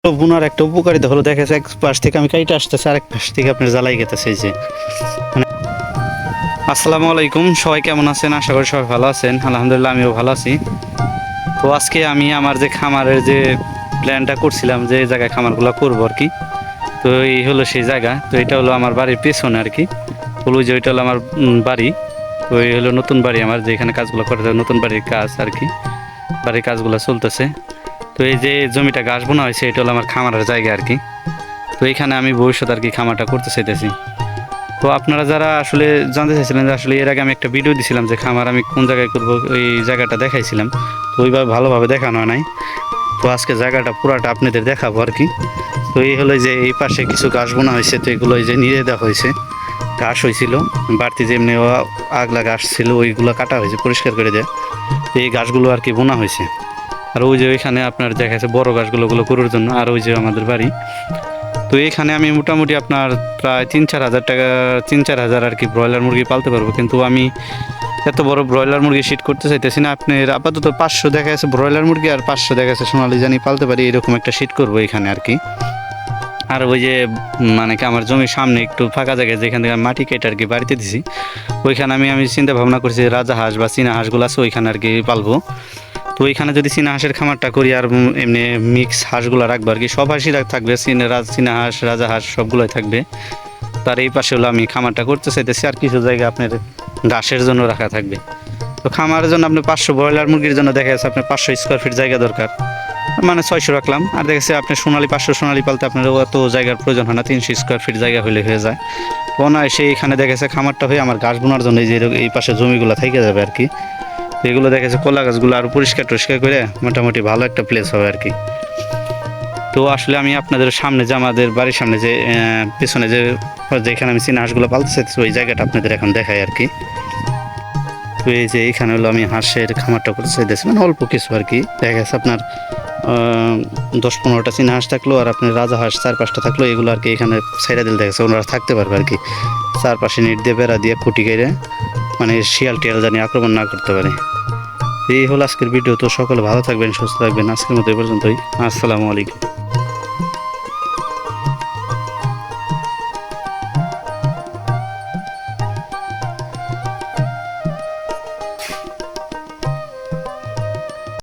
বোনার একটা উপকারিতা হলো দেখা যাচ্ছে এক পাশ থেকে আমি কাইটে আসতেছি, আরেক পাশ থেকে আপনার জ্বালাই গেতেছে এই যে মানে। আসসালামু আলাইকুম, সবাই কেমন আছেন? আশা করি সবাই ভালো আছেন। আলহামদুলিল্লাহ আমিও ভালো আছি। তো আজকে আমি আমার যে খামারের যে প্ল্যানটা করছিলাম, যে জায়গায় খামারগুলো করবো আর কি, তো এই হলো সেই জায়গা। তো এটা হলো আমার বাড়ির পেছনে আর কি। বলবো যে ওইটা হলো আমার বাড়ি। তো এই হলো নতুন বাড়ি আমার, যেখানে কাজগুলো করতে নতুন বাড়ির কাজ আর কি, বাড়ির কাজগুলো চলতেছে। তো এই যে জমিটা ঘাস বোনা হয়েছে, এটা হলো আমার খামারের জায়গা আর কি। তো এইখানে আমি ভবিষ্যৎ আর কি খামারটা করতে চাইতেছি। তো আপনারা যারা আসলে জানতে চাইছিলেন যে আসলে এর আগে আমি একটা ভিডিও দিছিলাম যে খামার আমি কোন জায়গায় করব, ওই জায়গাটা দেখাইছিলাম। তো ওইভাবে ভালোভাবে দেখানো হয় নাই। তো আজকে জায়গাটা পুরাটা আপনাদের দেখাবো আর কি। তো এই হলো যে এই পাশে কিছু ঘাস বোনা হয়েছে, তো এগুলো এই যে নিয়ে দেওয়া হয়েছে। ঘাস হয়েছিল বাড়তি, যেমনি আগলা ঘাস ছিল ওইগুলো কাটা হয়েছে, পরিষ্কার করে দেয়। তো এই ঘাসগুলো আর কি বোনা হয়েছে। আর ওই যে ওইখানে আপনার দেখা যাচ্ছে বড় গাছগুলো করার জন্য। আর ওই যে আমাদের বাড়ি। তো এখানে আমি মোটামুটি আপনার প্রায় 3-4 হাজার টাকা, 3-4 হাজার আর কি ব্রয়লার মুরগি পালতে পারবো। কিন্তু আমি এত বড় ব্রয়লার মুরগি শিট করতে চাইতেছি না। আপনার আপাতত 500 দেখা যাচ্ছে ব্রয়লার মুরগি আর 500 দেখা যাচ্ছে সোনালি জানি পালতে পারি, এরকম একটা শিট করবো এখানে আর কি। আর ওই যে মানে কি আমার জমির সামনে একটু ফাঁকা জায়গায়, যেখান থেকে আমি মাটি কেটে আর কি বাড়িতে দিছি, ওইখানে আমি চিন্তা ভাবনা করছি রাজা হাঁস বা চীনা হাঁসগুলো আছে ওইখানে আর কি পালবো। তো ওইখানে যদি চীনা হাঁসের খামারটা করি আর এমনি মিক্স হাঁসগুলো রাখবো আর কি, সব হাঁসই থাকবে, চীনা হাঁস রাজা হাঁস সবগুলোই থাকবে। তার এই পাশে হলো আমি খামারটা করতে চাইতেছি। আর কিছু জায়গা আপনার ঘাসের জন্য রাখা থাকবে। তো খামারের জন্য আপনি 500 ব্রয়লার মুরগির জন্য দেখা যাচ্ছে আপনার 500 স্কোয়ার ফিট জায়গা দরকার, মানে 600 রাখলাম। আর দেখা যাচ্ছে আপনি সোনালি 500 সোনালি পালতে আপনার অত জায়গার প্রয়োজন হয় না, 300 স্কোয়ার ফিট জায়গা হলে হয়ে যায়। অনায়াসে এখানে দেখা যাচ্ছে খামারটা হয়ে আমার ঘাস বোনার জন্য এই যে এই পাশে জমিগুলো থেকে যাবে আর কি। এগুলো দেখা যাচ্ছে কলা গাছগুলো আরও পরিষ্কার টরিষ্কার করে মোটামুটি ভালো একটা প্লেস হবে আর কি। তো আসলে আমি আপনাদের সামনে যে আমাদের বাড়ির সামনে যে পেছনে যেখানে আমি চীনা হাঁসগুলো পালতে চাইছি ওই জায়গাটা আপনাদের এখন দেখাই আর কি। তো এই যে এইখানে হলো আমি হাঁসের খামারটা করতে চাইতেছি, মানে অল্প কিছু আর কি। দেখা যাচ্ছে আপনার 10-15টা চীনা হাঁস থাকলো, আর আপনার রাজা হাঁস 4-5টা থাকলো। এগুলো আর কি এখানে সাইডে দিলে দেখা যাচ্ছে ওনারা থাকতে পারবে আর কি, চারপাশে নেট দিয়ে বেড়া দিয়ে খুঁটি কেটে, মানে শিয়াল টিয়াল জানি আক্রমণ না করতে পারে। এই হলো আজকের ভিডিও। তো সকলে ভালো থাকবেন, সুস্থ থাকবেন। আজকের মতো এই পর্যন্তই। আসসালামু আলাইকুম।